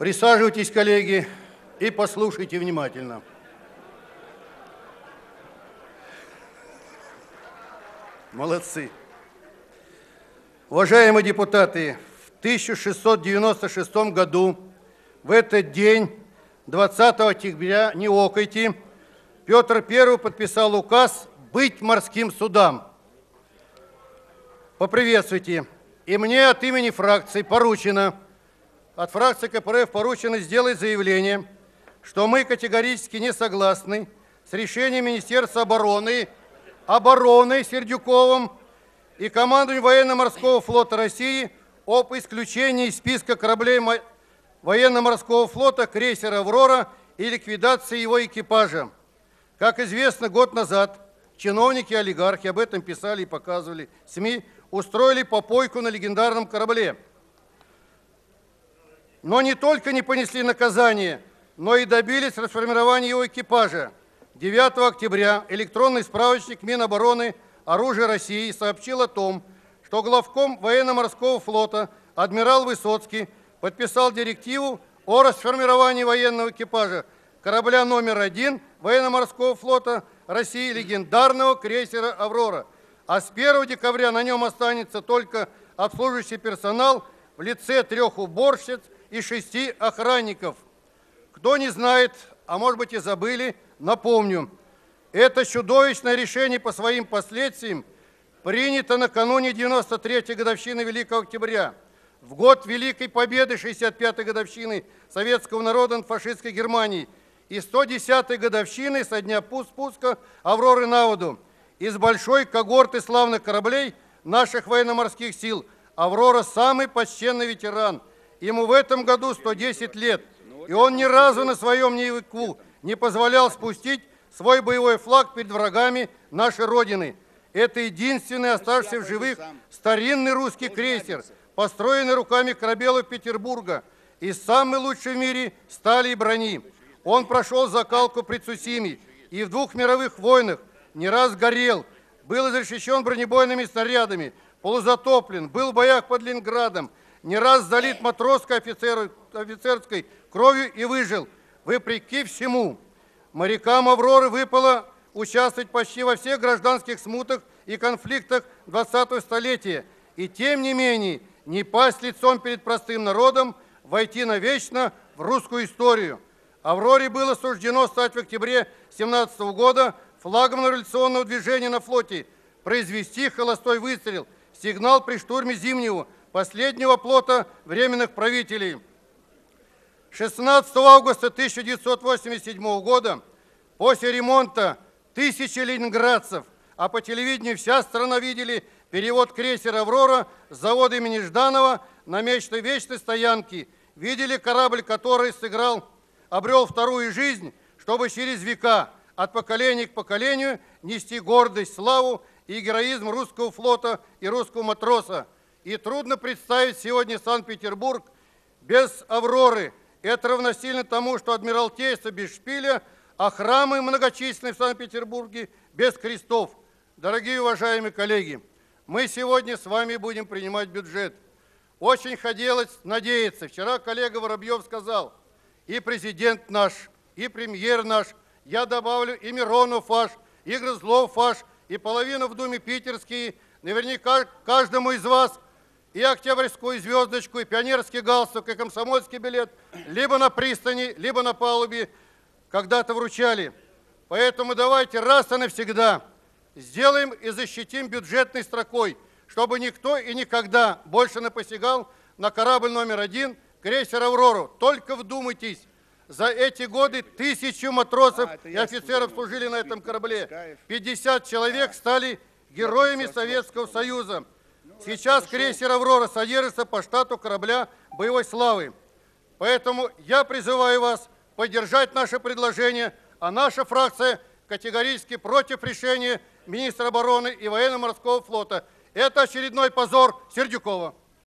Присаживайтесь, коллеги, и послушайте внимательно. Молодцы. Уважаемые депутаты, в 1696 году, в этот день, 20 октября, не окайте, Петр I подписал указ «Быть морским судам». Поприветствуйте. И мне от имени фракции поручено, от фракции КПРФ поручено сделать заявление, что мы категорически не согласны с решением Министерства обороны Сердюковым и командованием Военно-морского флота России об исключении из списка кораблей Военно-морского флота крейсера «Аврора» и ликвидации его экипажа. Как известно, год назад чиновники и олигархи, об этом писали и показывали СМИ, устроили попойку на легендарном корабле. Но не только не понесли наказание, но и добились расформирования его экипажа. 9 октября электронный справочник Минобороны «Оружие России» сообщил о том, что главком Военно-морского флота адмирал Высоцкий подписал директиву о расформировании военного экипажа корабля номер 1 Военно-морского флота России легендарного крейсера «Аврора». А с 1 декабря на нем останется только обслуживающий персонал в лице 3 уборщиц и 6 охранников. Кто не знает, а может быть и забыли, напомню, это чудовищное решение по своим последствиям принято накануне 93-й годовщины Великого Октября, в год Великой Победы 65-й годовщины советского народа над фашистской Германией и 110-й годовщины со дня спуска «Авроры» на воду. Из большой когорты славных кораблей наших военно-морских сил «Аврора» самый почтенный ветеран. Ему в этом году 110 лет, и он ни разу на своем веку не позволял спустить свой боевой флаг перед врагами нашей Родины. Это единственный оставшийся в живых старинный русский крейсер, построенный руками корабелов Петербурга и самый лучший в мире стали и брони. Он прошел закалку при Цусиме и в 2 мировых войнах не раз горел, был изрешечен бронебойными снарядами, полузатоплен, был в боях под Ленинградом, не раз залит матросской офицерской кровью и выжил. Вопреки всему, морякам «Авроры» выпало участвовать почти во всех гражданских смутах и конфликтах 20-го столетия. И тем не менее, не пасть лицом перед простым народом, войти навечно в русскую историю. «Авроре» было суждено стать в октябре 17 года флагманом революционного движения на флоте, произвести холостой выстрел, сигнал при штурме Зимнего, последнего плота временных правителей. 16 августа 1987 года, после ремонта тысячи ленинградцев, а по телевидению вся страна видели перевод крейсера «Аврора» с завода имени Жданова на место вечной стоянки, видели корабль, который обрел вторую жизнь, чтобы через века от поколения к поколению нести гордость, славу и героизм русского флота и русского матроса. И трудно представить сегодня Санкт-Петербург без «Авроры». Это равносильно тому, что Адмиралтейство без шпиля, а храмы многочисленные в Санкт-Петербурге без крестов. Дорогие уважаемые коллеги, мы сегодня с вами будем принимать бюджет. Очень хотелось надеяться. Вчера коллега Воробьев сказал, и президент наш, и премьер наш, я добавлю и Миронов ваш, и Грызлов ваш, и половину в Думе питерские, наверняка каждому из вас и октябрьскую звездочку, и пионерский галстук, и комсомольский билет либо на пристани, либо на палубе когда-то вручали. Поэтому давайте раз и навсегда сделаем и защитим бюджетной строкой, чтобы никто и никогда больше не посягал на корабль номер 1 крейсер «Аврору». Только вдумайтесь, за эти годы 1000 матросов и офицеров служили на этом корабле. 50 человек стали героями Советского Союза. Сейчас крейсер «Аврора» содержится по штату корабля боевой славы. Поэтому я призываю вас поддержать наше предложение, а наша фракция категорически против решения министра обороны и военно-морского флота. Это очередной позор Сердюкова.